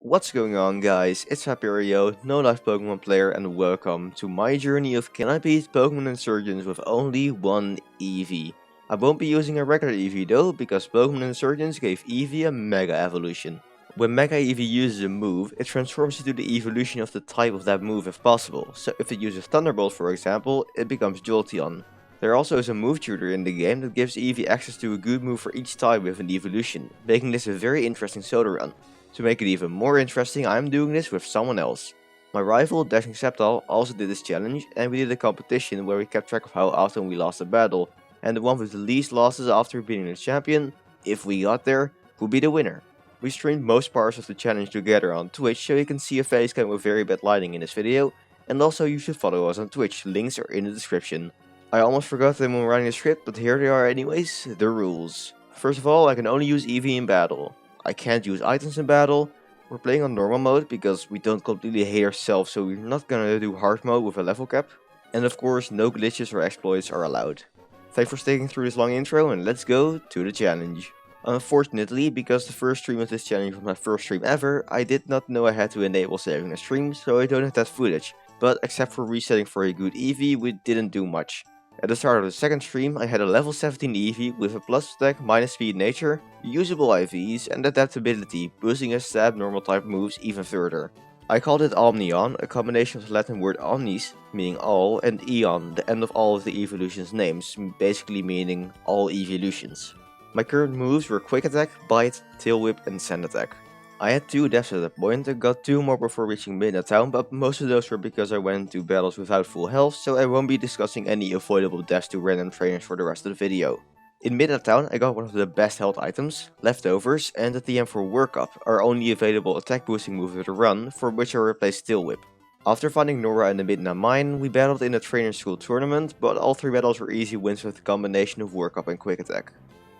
What's going on, guys? It's Sapphire, no life Pokemon player, and welcome to my journey of can I beat Pokemon Insurgence with only one Eevee. I won't be using a regular Eevee though, because Pokemon Insurgence gave Eevee a Mega Evolution. When Mega Eevee uses a move, it transforms into the evolution of the type of that move if possible, so if it uses Thunderbolt for example, it becomes Jolteon. There also is a move tutor in the game that gives Eevee access to a good move for each type with an evolution, making this a very interesting solo run. To make it even more interesting, I am doing this with someone else. My rival, DashingSceptile, also did this challenge, and we did a competition where we kept track of how often we lost a battle, and the one with the least losses after beating the champion, if we got there, would be the winner. We streamed most parts of the challenge together on Twitch, so you can see a face cam with very bad lighting in this video, and also you should follow us on Twitch, links are in the description. I almost forgot them when writing the script, but here they are anyways, the rules. First of all, I can only use Eevee in battle. I can't use items in battle. We're playing on normal mode because we don't completely hate ourselves, so we're not gonna do hard mode with a level cap. And of course, no glitches or exploits are allowed. Thanks for sticking through this long intro, and let's go to the challenge. Unfortunately, because the first stream of this challenge was my first stream ever, I did not know I had to enable saving the stream, so I don't have that footage. But except for resetting for a good Eevee, we didn't do much. At the start of the second stream, I had a level 17 Eevee with a plus attack, minus speed nature, usable IVs, and adaptability, boosting his stab normal type moves even further. I called it Omnion, a combination of the Latin word omnis, meaning all, and Eon, the end of all of the evolutions' names, basically meaning all evolutions. My current moves were Quick Attack, Bite, Tail Whip, and Sand Attack. I had 2 deaths at that point and got 2 more before reaching Midnight Town, but most of those were because I went into battles without full health, so I won't be discussing any avoidable deaths to random trainers for the rest of the video. In Midnight Town, I got one of the best health items, Leftovers, and at the end for Work Up, our only available attack boosting move with the run, for which I replaced Tail Whip. After finding Nora in the Midnight Mine, we battled in a trainer school tournament, but all 3 battles were easy wins with a combination of Work Up and Quick Attack.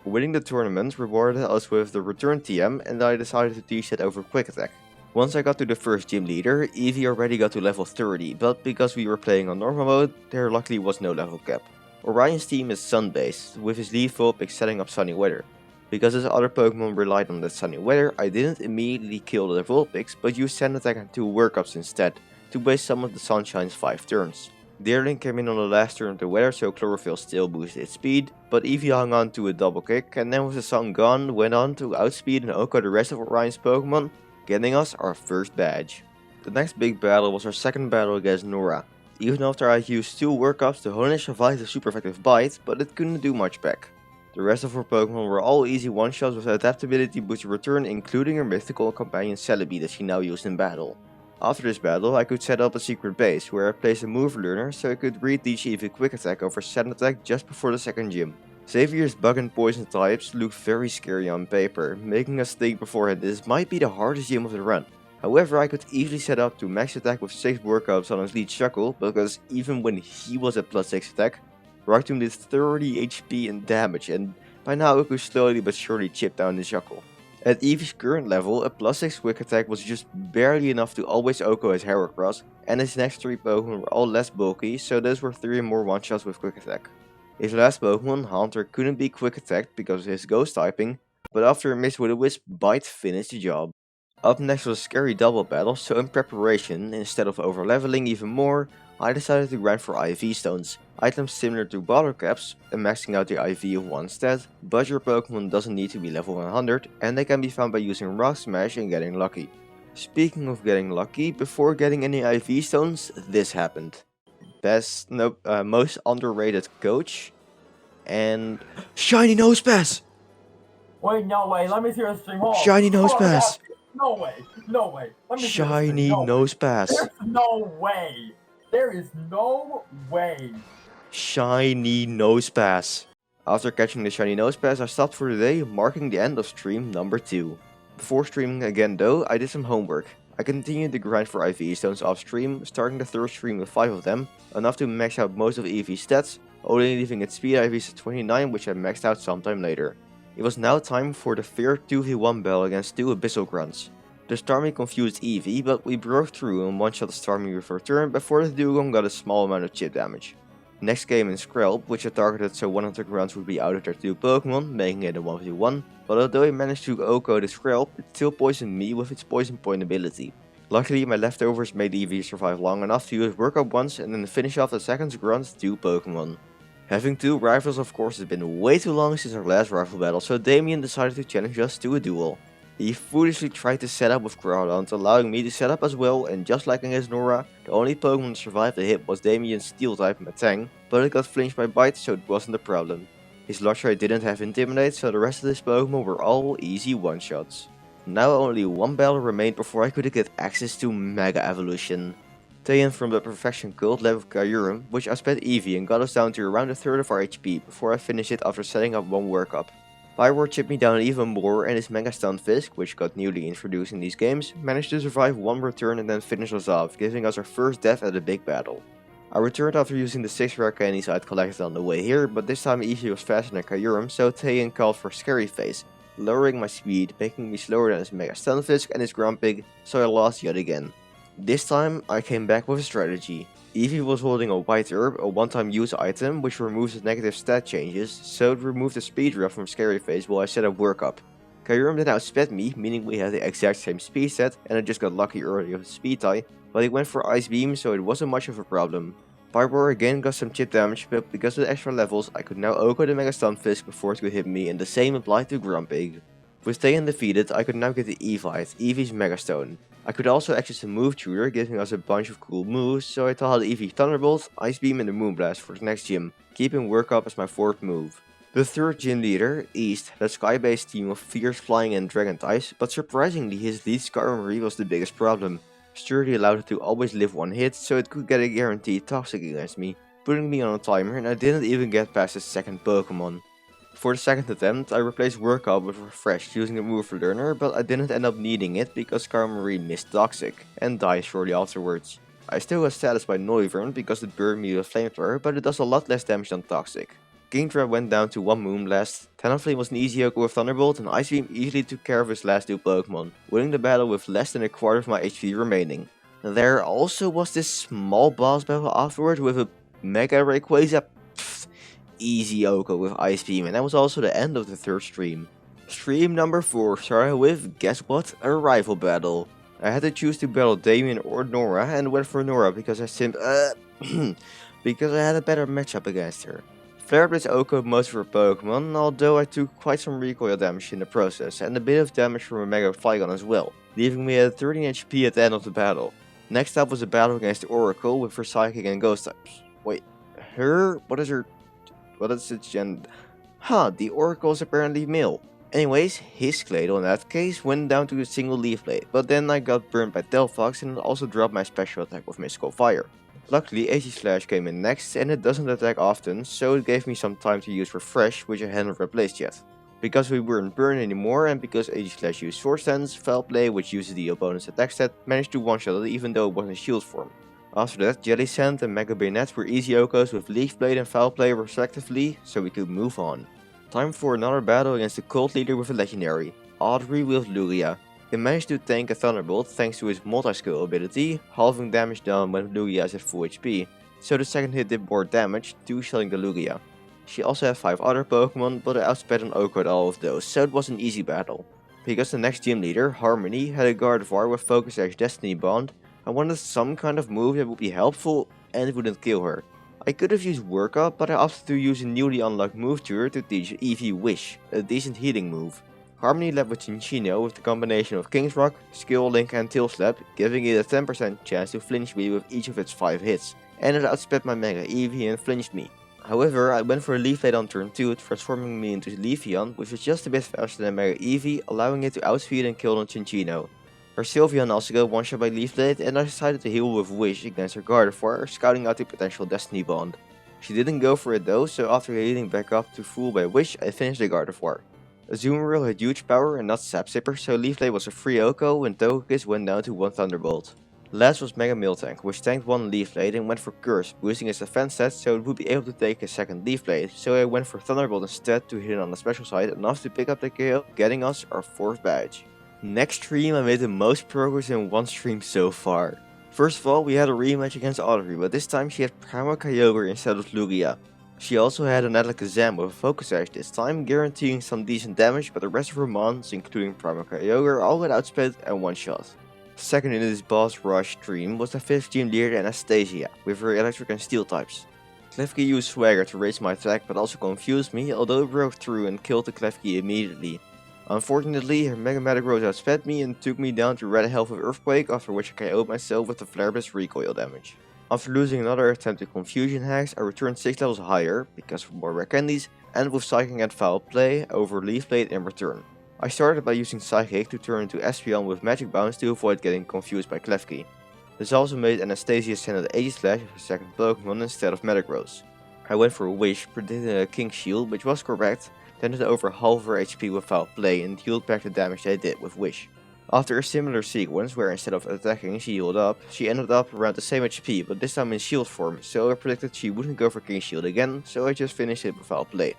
Winning the tournament rewarded us with the return TM, and I decided to teach that over Quick Attack. Once I got to the first gym leader, Eevee already got to level 30, but because we were playing on normal mode, there luckily was no level cap. Orion's team is sun based, with his lead Vulpix setting up sunny weather. Because his other Pokemon relied on that sunny weather, I didn't immediately kill the Vulpix, but used Sand Attack and 2 workups instead, to waste some of the Sunshine's 5 turns. Deerling came in on the last turn of the weather, so Chlorophyll still boosted its speed, but Eevee hung on to a double kick, and then with the sun gone, went on to outspeed and OHKO the rest of Orion's Pokemon, getting us our first badge. The next big battle was our second battle against Nora. Even after I used 2 workups, the Honey survived a super effective bite, but it couldn't do much back. The rest of her Pokemon were all easy one-shots with adaptability boosted return, including her mythical companion Celebi that she now used in battle. After this battle, I could set up a secret base, where I placed a move learner so I could re-teach Eevee Quick Attack over Sand Attack just before the second gym. Xavier's bug and poison types look very scary on paper, making us think beforehand this might be the hardest gym of the run. However, I could easily set up to max attack with 6 workups on his lead Shuckle, because even when he was at plus 6 attack, Rocktomb did 30 HP in damage, and by now it could slowly but surely chip down the Shuckle. At Eevee's current level, a plus 6 quick attack was just barely enough to always OHKO his Heracross, and his next 3 Pokemon were all less bulky, so those were 3 more one-shots with quick attack. His last Pokemon, Haunter, couldn't be quick attacked because of his ghost typing, but after a miss with a Wisp, Bite finished the job. Up next was a scary double battle, so in preparation, instead of over-leveling even more, I decided to grind for IV stones, items similar to bottle caps, and maxing out the IV of 1 stat, but your Pokemon doesn't need to be level 100, and they can be found by using Rock Smash and getting lucky. Speaking of getting lucky, before getting any IV stones, this happened. Most underrated coach, and Shiny Nosepass! Wait, no way, let me see your stream. Shiny Nosepass! No way, no way. Let me Shiny Nosepass! There's no way. There is no way. Shiny Nosepass. After catching the Shiny Nosepass, I stopped for the day, marking the end of stream number 2. Before streaming again though, I did some homework. I continued to grind for IV stones off stream, starting the third stream with 5 of them, enough to max out most of Eevee's stats, only leaving its speed IVs at 29, which I maxed out sometime later. It was now time for the third 2v1 battle against 2 Abyssal Grunts. The Starmie confused Eevee, but we broke through and one-shot the Starmie with return before the Dugong got a small amount of chip damage. Next came in Skrelp, which I targeted so one of the rounds would be out of their 2 Pokemon, making it a 1v1, but although I managed to OHKO the Skrelp, it still poisoned me with its Poison Point ability. Luckily, my leftovers made Eevee survive long enough to use Work Up once and then finish off the second grunt's 2 Pokemon. Having 2 rivals of course has been way too long since our last rival battle, so Damien decided to challenge us to a duel. He foolishly tried to set up with Groudon, allowing me to set up as well, and just like against Nora, the only Pokemon to survive the hit was Damien's Steel type Metang, but it got flinched by Bite, so it wasn't a problem. His Lugia didn't have Intimidate, so the rest of his Pokemon were all easy one-shots. Now only one battle remained before I could get access to Mega Evolution. Taehyun from the Perfection Cult led with Kyurem, which outsped Eevee and got us down to around a third of our HP before I finished it after setting up one workup. Pyroar chipped me down even more, and his Mega Stunfisk, which got newly introduced in these games, managed to survive one return and then finish us off, giving us our first death at a big battle. I returned after using the 6 rare candies I'd collected on the way here, but this time Eevee was faster than Kyurem, so Taehyun called for Scary Face, lowering my speed, making me slower than his Mega Stunfisk and his Grumpig, so I lost yet again. This time I came back with a strategy. Eevee was holding a White Herb, a one-time use item which removes the negative stat changes, so it removed the speed drop from Scary Face while I set up Workup. Kyurem then outsped me, meaning we had the exact same speed set, and I just got lucky early with the speed tie, but he went for Ice Beam, so it wasn't much of a problem. Pyroar again got some chip damage, but because of the extra levels I could now OHKO the Mega Stunfisk before it could hit me, and the same applied to Grumpig. With Taehyun defeated, I could now get the Eevee, Eevee's Mega Stone. I could also access the Move Tutor, giving us a bunch of cool moves, so I taught Eevee Thunderbolt, Ice Beam and the Moonblast for the next gym, keeping Work Up as my 4th move. The 3rd gym leader, East, had a sky-based team of Fierce, Flying and Dragon types, but surprisingly his lead Skarmory was the biggest problem. Sturdy allowed it to always live 1 hit, so it could get a guaranteed Toxic against me, putting me on a timer, and I didn't even get past the 2nd Pokemon. For the 2nd attempt, I replaced Work Up with Refresh using the move Learner, but I didn't end up needing it because Skarmory missed Toxic, and died shortly afterwards. I still got status by Noivern because it burned me with Flamethrower, but it does a lot less damage than Toxic. Kingdra went down to 1 Moonblast, Talonflame was an easy OHKO with Thunderbolt, and Ice Beam easily took care of his last 2 Pokemon, winning the battle with less than a quarter of my HP remaining. There also was this small boss battle afterwards with a Mega Rayquaza. Easy OHKO with Ice Beam, and that was also the end of the 3rd stream. Stream number 4 started with, guess what, a rival battle. I had to choose to battle Damien or Nora, and went for Nora because because I had a better matchup against her. Flare Blitz OHKO'd most of her Pokemon, although I took quite some recoil damage in the process, and a bit of damage from a Mega Flygon as well, leaving me at 13 HP at the end of the battle. Next up was a battle against the Oracle with her Psychic and Ghost types. Wait, what is its gender? The Oracle is apparently male. Anyways, his Claydol in that case went down to a single Leaf Blade, but then I got burned by Delphox and it also dropped my special attack with Mystical Fire. Luckily, AC Slash came in next and it doesn't attack often, so it gave me some time to use Refresh, which I hadn't replaced yet. Because we weren't burned anymore and because AC Slash used Sword Stance, Foul Play, which uses the opponent's attack stat, managed to one-shot it even though it wasn't shield form. After that, Jelly Sand and Mega Bayonet were easy OHKOs with Leaf Blade and Foul Play respectively, so we could move on. Time for another battle against the cult leader with a legendary, Audrey with Lugia. He managed to tank a Thunderbolt thanks to his multi-skill ability, halving damage done when Lugia is at full HP, so the 2nd hit did more damage, 2-shelling the Lugia. She also had 5 other Pokemon, but I outsped and OHKO'd all of those, so it was an easy battle. Because the next gym leader, Harmony, had a Gardevoir with Focus Edge Destiny Bond, I wanted some kind of move that would be helpful and wouldn't kill her. I could have used Work Up, but I opted to use a newly unlocked move tutor to teach Eevee Wish, a decent healing move. Harmony led with Chinchino with the combination of King's Rock, Skill Link and Tail Slap, giving it a 10% chance to flinch me with each of its 5 hits, and it outsped my Mega Eevee and flinched me. However, I went for a Leaf Blade on turn 2, transforming me into Leafeon, which was just a bit faster than Mega Eevee, allowing it to outspeed and kill on Chinchino. Her Sylveon also got one-shot by Leaf Blade, and I decided to heal with Wish against her Gardevoir, scouting out the potential Destiny Bond. She didn't go for it though, so after healing back up to full by Wish, I finished the Gardevoir. Azumarill had huge power and not Sap Sipper, so Leaf Blade was a free OHKO and Togekiss went down to 1 Thunderbolt. Last was Mega Miltank, which tanked 1 Leaf Blade and went for Curse, boosting its defense stats so it would be able to take a 2nd Leaf Blade, so I went for Thunderbolt instead to hit it on the special side enough to pick up the kill, getting us our 4th badge. Next stream I made the most progress in one stream so far. First of all, we had a rematch against Audrey, but this time she had Primal Kyogre instead of Lugia. She also had an Alakazam with a Focus Sash this time, guaranteeing some decent damage, but the rest of her mons, including Primal Kyogre, all got outsped and one-shot. Second in this boss rush stream was the 5th gym leader Anastasia, with her electric and steel types. Klefki used Swagger to raise my attack but also confused me, although it broke through and killed the Klefki immediately. Unfortunately, her Mega Metagross outsped me and took me down to red health with Earthquake, after which I KO'd myself with the Flare-Blitz recoil damage. After losing another attempt at Confusion Hacks, I returned 6 levels higher, because of more rare candies, and with Psychic and Foul Play over Leaf Blade in return. I started by using Psychic to turn into Espeon with Magic Bounce to avoid getting confused by Klefki. This also made Anastasia send out Aegislash as her second Pokemon instead of Metagross. I went for a Wish, predicting a King Shield, which was correct, then did over half her HP with Foul Play and healed back the damage they did with Wish. After a similar sequence where instead of attacking she healed up, she ended up around the same HP but this time in shield form, so I predicted she wouldn't go for King Shield again, so I just finished it with Foul Play.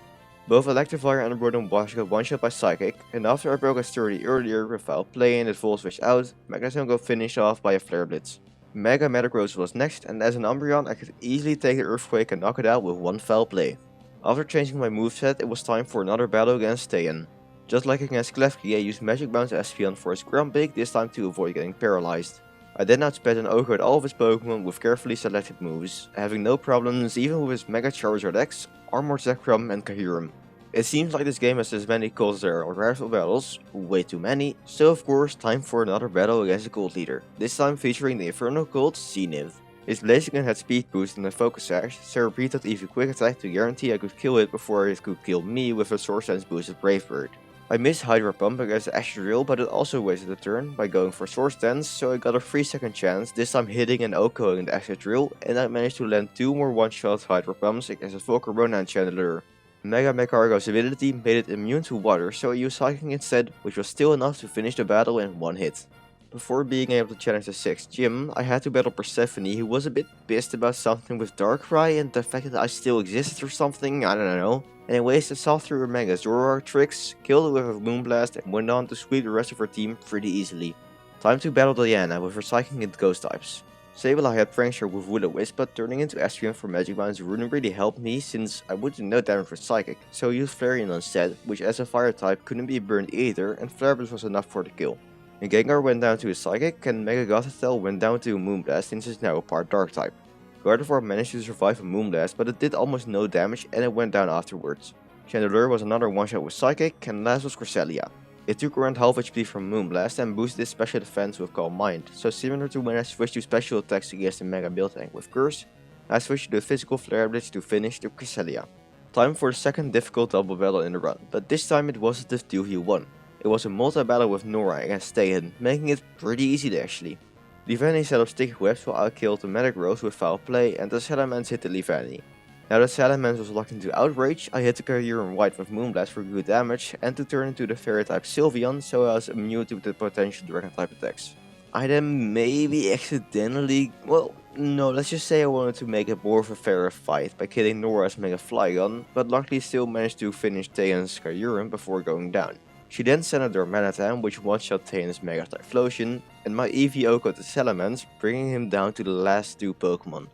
Both Electivire and Rotom Wash got one-shot by Psychic, and after I broke a sturdy earlier with Foul Play and it Volt Switch out, Magnezone got finished off by a Flare Blitz. Mega Metagross was next, and as an Umbreon I could easily take the Earthquake and knock it out with one Foul Play. After changing my moveset, it was time for another battle against Taehyun. Just like against Klefki, I used Magic Bounce Espeon for his Grumpig, this time to avoid getting paralyzed. I then outsped and ogred all of his Pokemon with carefully selected moves, having no problems even with his Mega Charizard X, Armored Zekrom and Kyurem. It seems like this game has as many calls as there are rival battles, way too many, so of course time for another battle against the Cult Leader, this time featuring the Infernal Cult Zenith. His Blaziken had speed boost and a Focus Sash, so I repeated Eevee Quick Attack to guarantee I could kill it before it could kill me with a Source Sense boosted Brave Bird. I missed Hydro Pump against Azumarill, but it also wasted a turn by going for Source Dance, so I got a 3-second chance, this time hitting and OHKOing the Azumarill, and I managed to land 2 more one-shot Hydro Pumps against a Volcarona and Chandelure. Mega Magcargo's ability made it immune to water, so I used Psychic instead, which was still enough to finish the battle in one hit. Before being able to challenge the 6th gym, I had to battle Persephone, who was a bit pissed about something with Darkrai and the fact that I still existed or something, I don't know. Anyways, I saw through her Mega Zoroark tricks, killed it with a Moonblast and went on to sweep the rest of her team pretty easily. Time to battle Diana with her Psychic and Ghost types. Sableye had Prankster with Will-O-Wisp, but turning into Espeon for Magic Bounce wouldn't really help me since I would do no damage with Psychic, so I used Flareon instead, which as a Fire type couldn't be burned either, and Flare Blitz was enough for the kill. And Gengar went down to his Psychic, and Mega Gothitelle went down to a Moonblast since it's now a part Dark type. Gardevoir managed to survive a Moonblast, but it did almost no damage and it went down afterwards. Chandelure was another one-shot with Psychic, and last was Cresselia. It took around half HP from Moonblast and boosted its special defense with Calm Mind, so similar to when I switched to special attacks against the Mega Build Tank with Curse, I switched to the physical Flare Blitz to finish the Cresselia. Time for the second difficult double battle in the run, but this time it wasn't the 2v1. It was a multi-battle with Nora against Taehyun, making it pretty easy actually. Leavanny set up Sticky Webs while I killed the Metagross with Foul Play and the Salamence hit the Leavanny. Now that Salamence was locked into Outrage, I hit the Kyurem White with Moonblast for good damage and to turn into the Fairy type Sylveon so I was immune to the potential Dragon type attacks. I then maybe accidentally, well no, let's just say I wanted to make it more of a fairer fight by killing Nora's Mega Flygon, but luckily still managed to finish Taehyun's Kyurem before going down. She then sent out her Manatam, which one-shot Taehyun's Mega Typhlosion, and my Eevee OHKO'd the Salamence, bringing him down to the last 2 Pokemon.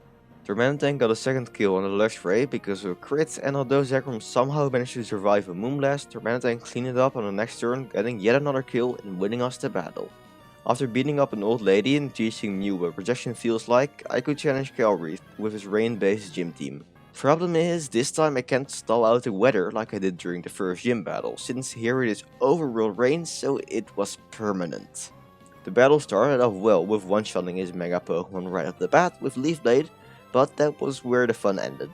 Tormentank got a second kill on the Luxray because of a crit, and although Zekrom somehow managed to survive a Moonblast, Tormentank cleaned it up on the next turn, getting yet another kill and winning us the battle. After beating up an old lady and teaching Mew what rejection feels like, I could challenge Calreath with his rain-based gym team. Problem is, this time I can't stall out the weather like I did during the first gym battle, since here it is overworld rain, so it was permanent. The battle started off well with one-shotting his Mega Pokemon right off the bat with Leaf Blade, but that was where the fun ended.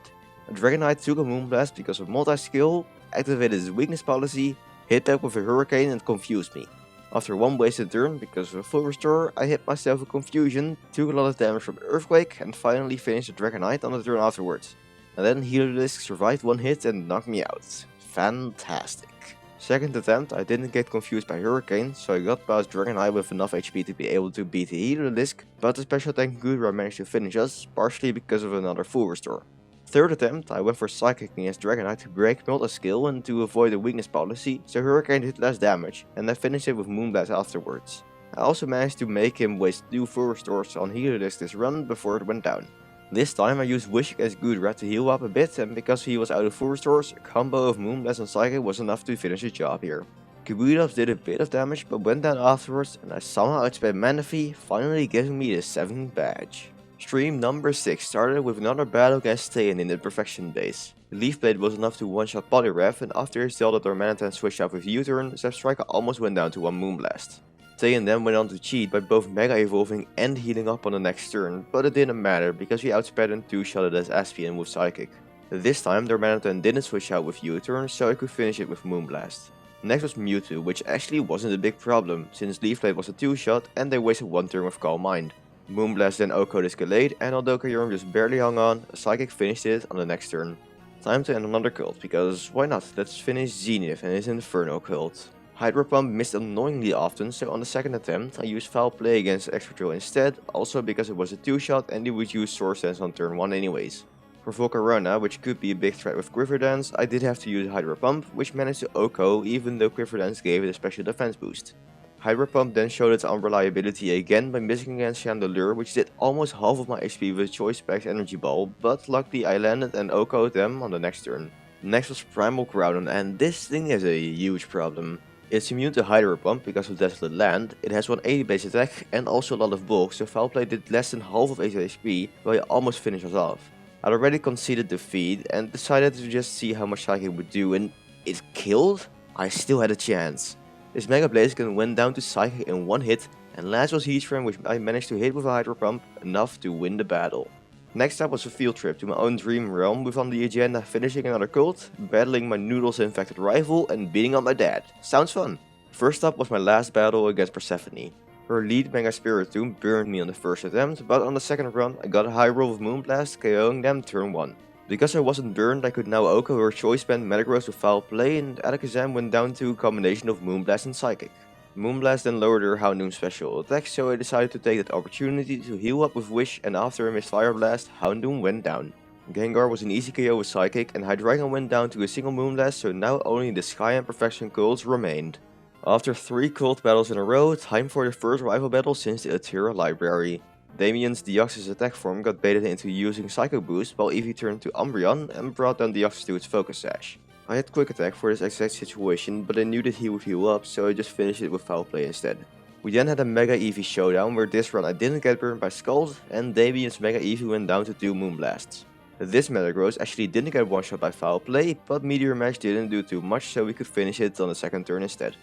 A Dragonite took a Moonblast because of multi-skill, activated his weakness policy, hit back with a Hurricane and confused me. After one wasted turn because of a full restore, I hit myself with Confusion, took a lot of damage from Earthquake and finally finished the Dragonite on the turn afterwards. And then Healer-Disc survived one hit and knocked me out. Fantastic. Second attempt, I didn't get confused by Hurricane, so I got past Dragonite with enough HP to be able to beat the Healer-Disc, but the special tank Gudra managed to finish us, partially because of another full restore. Third attempt, I went for Psychic against Dragonite to break multi-skill and to avoid the weakness policy, so Hurricane did less damage, and I finished it with Moonblast afterwards. I also managed to make him waste 2 full restores on healer disc this run before it went down. This time I used Wish against Goodrat to heal up a bit, and because he was out of full restores, a combo of Moonblast and Psychic was enough to finish the job here. Kabutops did a bit of damage but went down afterwards, and I somehow outspent Manaphy, finally giving me the 7th badge. Stream number 6 started with another battle against Taehyun in the Perfection base. The Leaf Blade was enough to one-shot Poliwrath, and after his Zelda Tormentor switched out with U-turn, Zepstrika almost went down to 1 Moonblast. Taehyun then went on to cheat by both Mega Evolving and healing up on the next turn, but it didn't matter because we outsped and 2-shotted as Aspian with Psychic. This time Tormentor didn't switch out with U-turn, so I could finish it with Moonblast. Next was Mewtwo, which actually wasn't a big problem, since Leaf Blade was a 2-shot and they wasted 1 turn with Calm Mind. Moonblast then OHKO'd his Gallade, and although Kyurem just barely hung on, a Psychic finished it on the next turn. Time to end another cult, because why not, let's finish Zenith and his Inferno cult. Hydro Pump missed annoyingly often, so on the second attempt I used Foul Play against Excadrill instead, also because it was a 2-shot and he would use Swords Dance on turn 1 anyways. For Volcarona, which could be a big threat with Quiver Dance, I did have to use Hydro Pump, which managed to OHKO even though Quiver Dance gave it a special defense boost. Hydro Pump then showed its unreliability again by missing against Chandelure, which did almost half of my HP with Choice Specs Energy Ball, but luckily I landed and OHKO'd them on the next turn. Next was Primal Crowden, and this thing is a huge problem. It's immune to Hydro Pump because of Desolate Land, it has 180 base attack and also a lot of bulk, so Foul Play did less than half of its HP, but it almost finished us off. I'd already conceded defeat and decided to just see how much Psychic would do, and it killed? I still had a chance. This Mega Blaziken went down to Psychic in 1 hit, and last was Heatran, which I managed to hit with a Hydro Pump, enough to win the battle. Next up was a field trip to my own dream realm, with on the agenda finishing another cult, battling my noodles infected rival, and beating up my dad. Sounds fun! First up was my last battle against Persephone. Her lead Mega Spiritomb burned me on the first attempt, but on the second run I got a high roll with Moonblast, KOing them turn 1. Because I wasn't burned, I could now OHKO her Choice Band Metagross with Foul Play, and Alakazam went down to a combination of Moonblast and Psychic. Moonblast then lowered her Houndoom special attack, so I decided to take that opportunity to heal up with Wish, and after a missed Fire Blast, Houndoom went down. Gengar was an easy KO with Psychic, and Hydreigon went down to a single Moonblast, so now only the Sky and Perfection cults remained. After 3 cult battles in a row, time for the first rival battle since the Atira library. Damien's Deoxys attack form got baited into using Psycho Boost, while Eevee turned to Umbreon and brought down Deoxys to its Focus Sash. I had Quick Attack for this exact situation, but I knew that he would heal up, so I just finished it with Foul Play instead. We then had a Mega Eevee showdown, where this run I didn't get burned by Scald, and Damien's Mega Eevee went down to 2 Moonblasts. This Metagross actually didn't get one-shot by Foul Play, but Meteor Mash didn't do too much, so we could finish it on the second turn instead.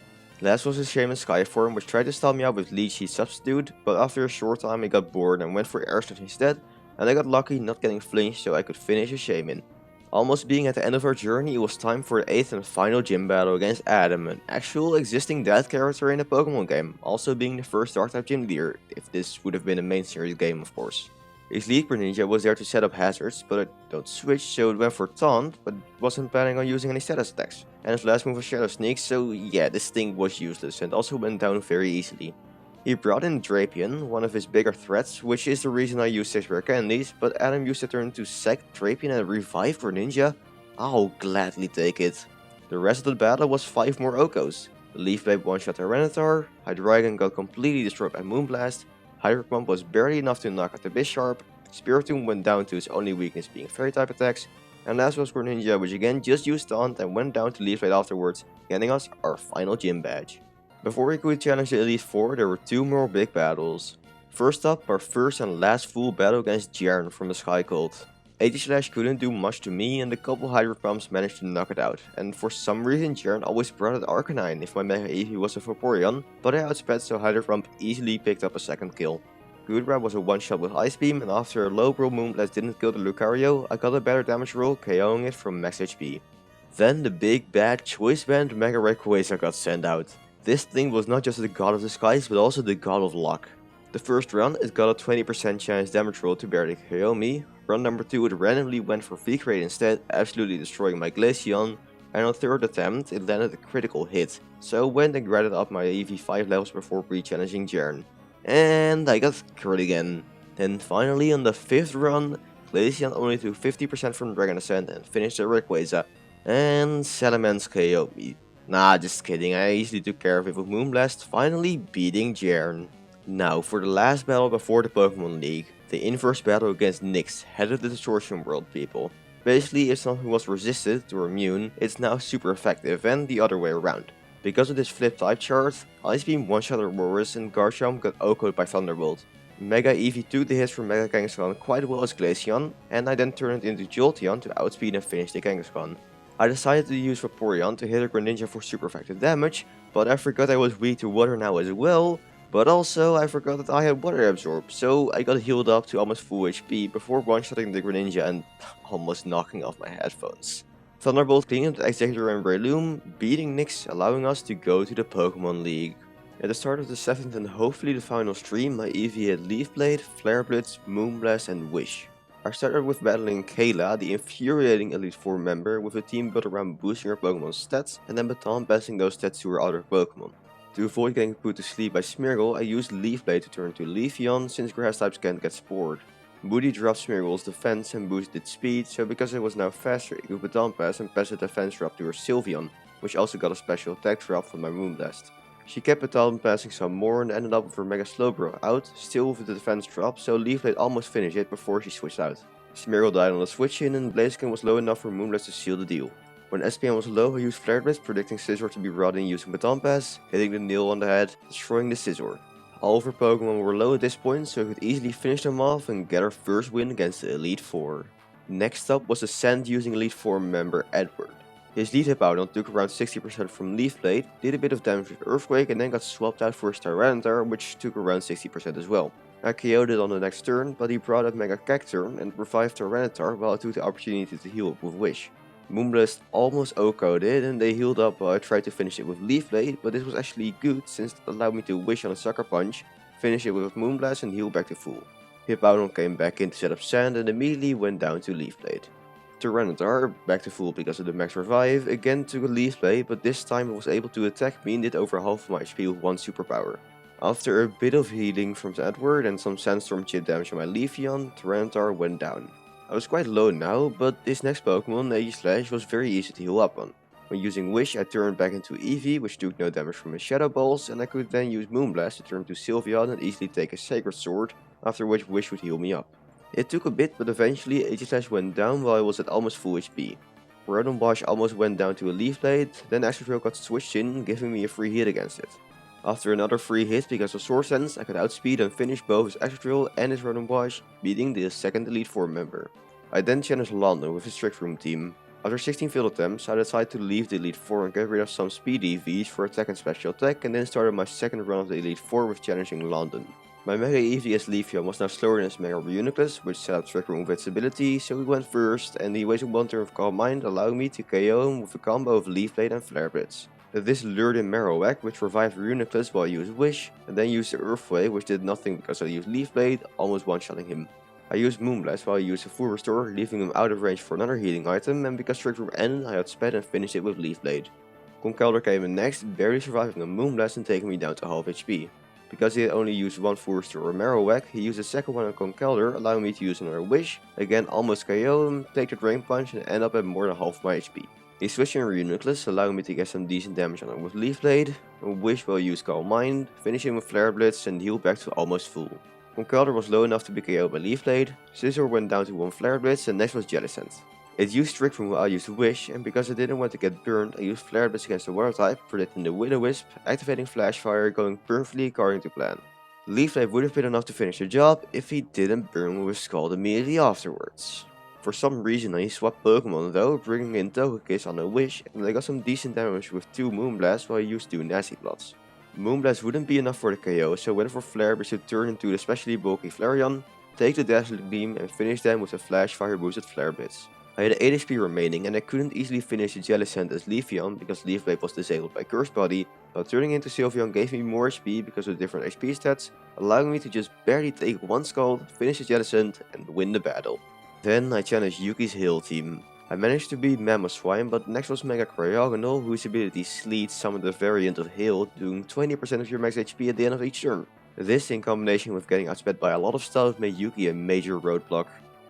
Last was his Shaman Sky form, which tried to stall me out with Leech Seed Substitute, but after a short time he got bored and went for Air Slash instead, and I got lucky not getting flinched so I could finish a Shaman. Almost being at the end of our journey, it was time for the 8th and final gym battle against Adam, an actual existing dead character in a Pokemon game, also being the first Dark-type gym leader, if this would have been a main series game of course. His lead Greninja was there to set up hazards, but it don't switch, so it went for Taunt, but wasn't planning on using any status attacks. And his last move was Shadow Sneak, so yeah, this thing was useless and also went down very easily. He brought in Drapion, one of his bigger threats, which is the reason I used 6 rare candies, but Adam used the turn to sack Drapion and revive Greninja. I'll gladly take it. The rest of the battle was 5 more OHKOs. The Leaf Blade one-shot Tyranitar, Hydreigon got completely destroyed by Moonblast, Hydro Pump was barely enough to knock out the Bisharp, Spiritomb went down to its only weakness being Fairy-type attacks, and last was Greninja, which again just used Taunt and went down to Leaf Blade afterwards, getting us our final gym badge. Before we could challenge the Elite Four, there were 2 more big battles. First up, our first and last full battle against Jern from the Sky Cult. 80 couldn't do much to me, and a couple Hydro Pumps managed to knock it out, and for some reason Jern always brought out Arcanine if my Mega Eevee was a Vaporeon, but I outsped so Hydro Pump easily picked up a second kill. Goodrat was a one-shot with Ice Beam, and after a low roll Moonblast didn't kill the Lucario, I got a better damage roll, KOing it from max HP. Then the big bad Choice Band Mega Rayquaza got sent out. This thing was not just the god of the skies, but also the god of luck. The first run, it got a 20% chance damage roll to barely KO me. Run number 2, it randomly went for V-Crate instead, absolutely destroying my Glaceon. And on third attempt, it landed a critical hit, so went and graded up my Eevee 5 levels before re-challenging Jern. And I got crit again. Then finally on the 5th run, Glaceon only took 50% from Dragon Ascent and finished the Rayquaza, and Salamence KO'd me. Nah, just kidding, I easily took care of it with Moonblast, finally beating Jern. Now, for the last battle before the Pokemon League, the inverse battle against Nyx, head of the Distortion World people. Basically, if something was resisted or immune, it's now super effective, and the other way around. Because of this flip type chart, Ice Beam one-shot Aurorus and Garchomp got OHKO'd by Thunderbolt. Mega Eevee took the hits from Mega Kangaskhan quite well as Glaceon, and I then turned it into Jolteon to outspeed and finish the Kangaskhan. I decided to use Vaporeon to hit a Greninja for super effective damage, but I forgot I was weak to water now as well, but also I forgot that I had Water Absorb, so I got healed up to almost full HP before one-shotting the Greninja and almost knocking off my headphones. Thunderbolt cleaned up the Executor and Breloom, beating Nyx, allowing us to go to the Pokemon League. At the start of the 7th and hopefully the final stream, my Eevee had Leaf Blade, Flare Blitz, Moonblast and Wish. I started with battling Kayla, the infuriating Elite Four member, with a team built around boosting her Pokemon's stats and then baton passing those stats to her other Pokemon. To avoid getting put to sleep by Smeargle, I used Leaf Blade to turn to Leafeon since grass types can't get spored. Moody dropped Smeargle's defense and boosted its speed, so because it was now faster, it could baton pass and pass the defense drop to her Sylveon, which also got a special attack drop from my Moonblast. She kept baton passing some more and ended up with her Mega Slowbro out, still with the defense drop, so Leaf Blade almost finished it before she switched out. Smeargle died on the switch in and Blaziken was low enough for Moonblast to seal the deal. When SPM was low, I used Flare Blitz, predicting Scizor to be brought in using Baton Pass, hitting the nail on the head, destroying the Scizor. All of her Pokemon were low at this point, so I could easily finish them off and get our first win against the Elite Four. Next up was a Sand using Elite Four member Edward. His lead Hippowdon took around 60% from Leaf Blade, did a bit of damage with Earthquake and then got swapped out for his Tyranitar, which took around 60% as well. I KO'd it on the next turn, but he brought up Mega Cacturne and revived Tyranitar while I took the opportunity to heal up with Wish. Moonblast almost OHKO'd it and they healed up while I tried to finish it with Leaf Blade, but this was actually good since it allowed me to Wish on a Sucker Punch, finish it with Moonblast and heal back to full. Hippowdon came back in to set up Sand and immediately went down to Leaf Blade. Tyranitar, back to full because of the max revive, again took a Leaf Blade, but this time it was able to attack me and did over half of my HP with one superpower. After a bit of healing from Edward and some Sandstorm chip damage on my Leafeon, Tyranitar went down. I was quite low now, but this next Pokemon, Aegislash, was very easy to heal up on. When using Wish, I turned back into Eevee, which took no damage from his Shadow Balls, and I could then use Moonblast to turn to Sylveon and easily take a Sacred Sword, after which Wish would heal me up. It took a bit, but eventually Aegislash went down while I was at almost full HP. Rotom Wash almost went down to a Leaf Blade, then Excadrill got switched in, giving me a free hit against it. After another free hit because of Sword Sense, I could outspeed and finish both his Excadrill and his Rotom Wash, beating the second Elite Four member. I then challenged London with his Trick Room team. After 16 failed attempts, I decided to leave the Elite Four and get rid of some speed EVs for attack and special attack, and then started my second run of the Elite Four with challenging London. My Mega Eevee as Leafeon was now slower than his Mega Reuniclus, which set up Trick Room with its ability, so he went first, and he wasted one turn of Calm Mind, allowing me to KO him with a combo of Leaf Blade and Flare Blitz. This lured in Marowak, which revived Reuniclus while I used Wish, and then used the Earthquake, which did nothing because I used Leaf Blade, almost one-shotting him. I used Moonblast while I used a Full Restore, leaving him out of range for another healing item, and because Trick Room ended, I outsped and finished it with Leaf Blade. Conkeldurr came in next, barely surviving a Moonblast and taking me down to half HP. Because he had only used one Full Restore on Marowak, he used the second one on Conkeldurr, allowing me to use another Wish, again almost KO him, take the Drain Punch and end up at more than half my HP. He switched in Reuniclus, allowing me to get some decent damage on him with Leaf Blade, a Wish while I used Calm Mind, finishing with Flare Blitz and heal back to almost full. Conkeldurr was low enough to be KO'd by Leaf Blade, Scizor went down to one Flare Blitz and next was Jellicent. It used Trick Room while I used Wish, and because I didn't want to get burned, I used Flare Blitz against the Water type, predicting the Will-O-Wisp, activating Flash Fire, going perfectly according to plan. Leaf Blade would have been enough to finish the job if he didn't burn with Scald immediately afterwards. For some reason I swapped Pokemon though, bringing in Togekiss on a Wish, and I got some decent damage with 2 Moonblasts while I used 2 Nasty Bloods. Moonblast wouldn't be enough for the KO, so I went for Flare Blitz to turn into the especially bulky Flareon, take the Dazzling Beam and finish them with a Flash Fire boosted Flare Blitz. I had 8 HP remaining and I couldn't easily finish the Jellicent as Leafeon because Leaf Blade was disabled by Curse Body, but turning into Sylveon gave me more HP because of different HP stats, allowing me to just barely take one Scald, finish the Jellicent and win the battle. Then I challenged Yuki's Hail team. I managed to beat Mamoswine, but next was Mega Cryogonal, whose ability Sleet summoned a variant of Hail, doing 20% of your max HP at the end of each turn. This, in combination with getting outsped by a lot of stuff, made Yuki a major roadblock.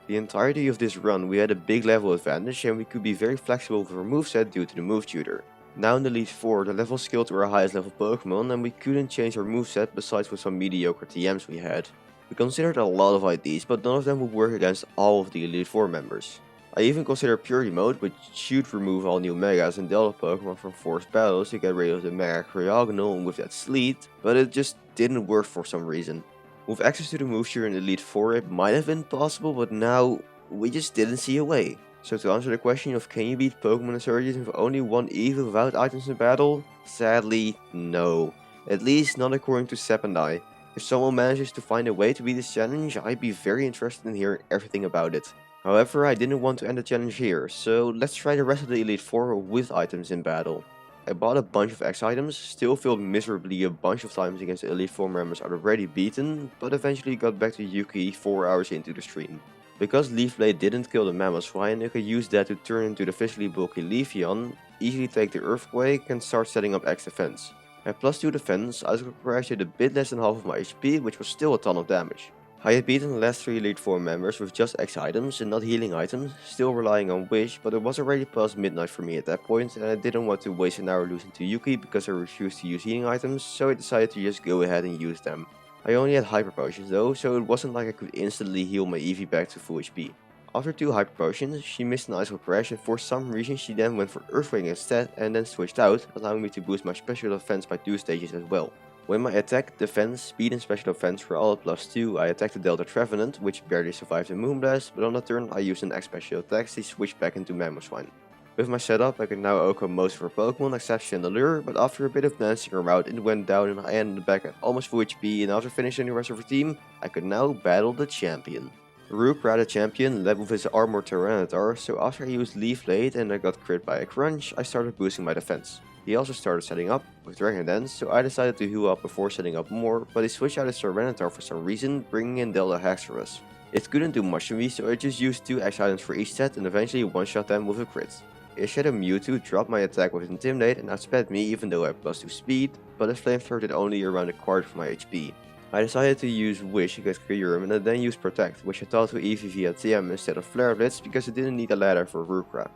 The entirety of this run we had a big level advantage and we could be very flexible with our moveset due to the move tutor. Now in the Elite Four, the level scaled to our highest level Pokemon and we couldn't change our moveset besides with some mediocre TMs we had. We considered a lot of IDs, but none of them would work against all of the Elite Four members. I even considered Purity Mode, which should remove all new Megas and Delta Pokemon from forced battles to get rid of the Mega Cryogonal with that Sleet, but it just didn't work for some reason. With access to the move share in Elite Four, it might have been possible, but now we just didn't see a way. So to answer the question of can you beat Pokemon Insurgence with only one Eevee without items in battle? Sadly, no. At least not according to Sep and I. If someone manages to find a way to beat this challenge, I'd be very interested in hearing everything about it. However, I didn't want to end the challenge here, so let's try the rest of the Elite Four with items in battle. I bought a bunch of X items, still failed miserably a bunch of times against the Elite Four members I'd already beaten, but eventually got back to Yuki 4 hours into the stream. Because Leaf Blade didn't kill the Mamoswine, I could use that to turn into the physically bulky Leafeon, easily take the Earthquake and start setting up X defense. At plus 2 defense, I could crash did a bit less than half of my HP, which was still a ton of damage. I had beaten the last 3 Elite Four members with just X items and not healing items, still relying on Wish, but it was already past midnight for me at that point and I didn't want to waste an hour losing to Yuki because I refused to use healing items, so I decided to just go ahead and use them. I only had Hyper Potions though, so it wasn't like I could instantly heal my Eevee back to full HP. After 2 Hyper Potions, she missed an Ice Crash and for some reason she then went for Earthquake instead and then switched out, allowing me to boost my special defense by 2 stages as well. When my attack, defense, speed and special defense were all at plus 2, I attacked the Delta Trevenant, which barely survived the Moonblast, but on the turn I used an X special attack to switch back into Mamoswine. With my setup, I could now OHKO most of her Pokemon except Chandelure, but after a bit of dancing around it went down and I ended back at almost full HP, and after finishing the rest of her team, I could now battle the champion. Rukra, the champion, led with his armored Tyranitar, so after I used Leaf Blade and I got crit by a crunch, I started boosting my defense. He also started setting up with Dragon Dance, so I decided to heal up before setting up more, but he switched out his Tyranitar for some reason, bringing in Delta Haxorus. It couldn't do much to me, so I just used 2 X items for each set and eventually one-shot them with a crit. His Shadow Mewtwo dropped my attack with Intimidate and outsped me even though I had plus 2 speed, but his Flamethrower did only around a quarter of my HP. I decided to use Wish against Kyurem and I then used Protect, which I taught to Eevee via TM instead of Flare Blitz because it didn't need a ladder for Rukra.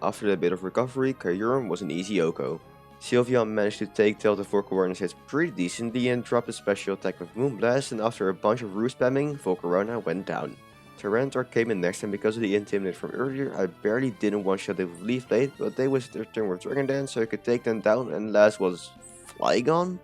After a bit of recovery, Kyurem was an easy OHKO. Sylveon managed to take Delta Volcarona hits pretty decently and dropped a special attack with Moonblast, and after a bunch of Roost spamming, Volcarona went down. Tyranitar came in next and because of the Intimidate from earlier, I barely didn't one-shot it with Leaf Blade, but they wasted their turn with Dragon Dance so I could take them down, and last was Flygon?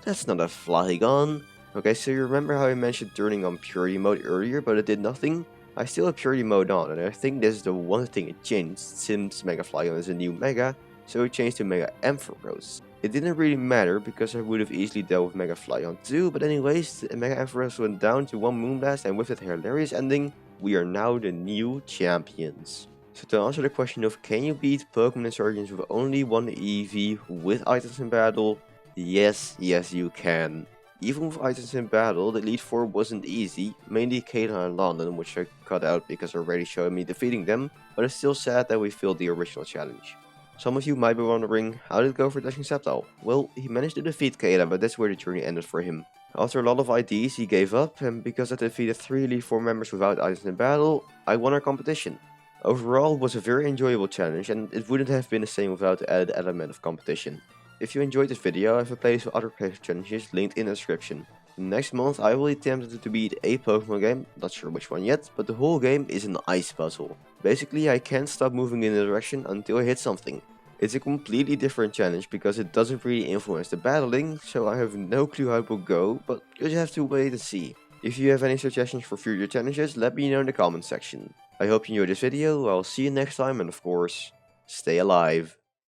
That's not a Flygon. Okay, so you remember how I mentioned turning on Purity Mode earlier, but it did nothing? I still have Purity Mode on, and I think this is the one thing it changed since Mega Flygon is a new Mega, so it changed to Mega Ampharos. It didn't really matter because I would have easily dealt with Mega Flygon too, but anyways, Mega Ampharos went down to 1 Moonblast and with that hilarious ending, we are now the new champions. So to answer the question of can you beat Pokemon Insurgence with only 1 Eevee with items in battle, yes you can. Even with items in battle, the Elite Four wasn't easy, mainly Kayla and London, which I cut out because it already showed me defeating them, but it's still sad that we failed the original challenge. Some of you might be wondering, how did it go for DashingSceptile? Well, he managed to defeat Kayla, but that's where the journey ended for him. After a lot of IDs, he gave up, and because I defeated 3 Elite Four members without items in battle, I won our competition. Overall, it was a very enjoyable challenge, and it wouldn't have been the same without the added element of competition. If you enjoyed this video, I have a playlist with other playthrough challenges linked in the description. Next month I will attempt to beat a Pokemon game, not sure which one yet, but the whole game is an ice puzzle. Basically I can't stop moving in a direction until I hit something. It's a completely different challenge because it doesn't really influence the battling, so I have no clue how it will go, but you just have to wait and see. If you have any suggestions for future challenges, let me know in the comments section. I hope you enjoyed this video, I'll see you next time and of course, stay alive.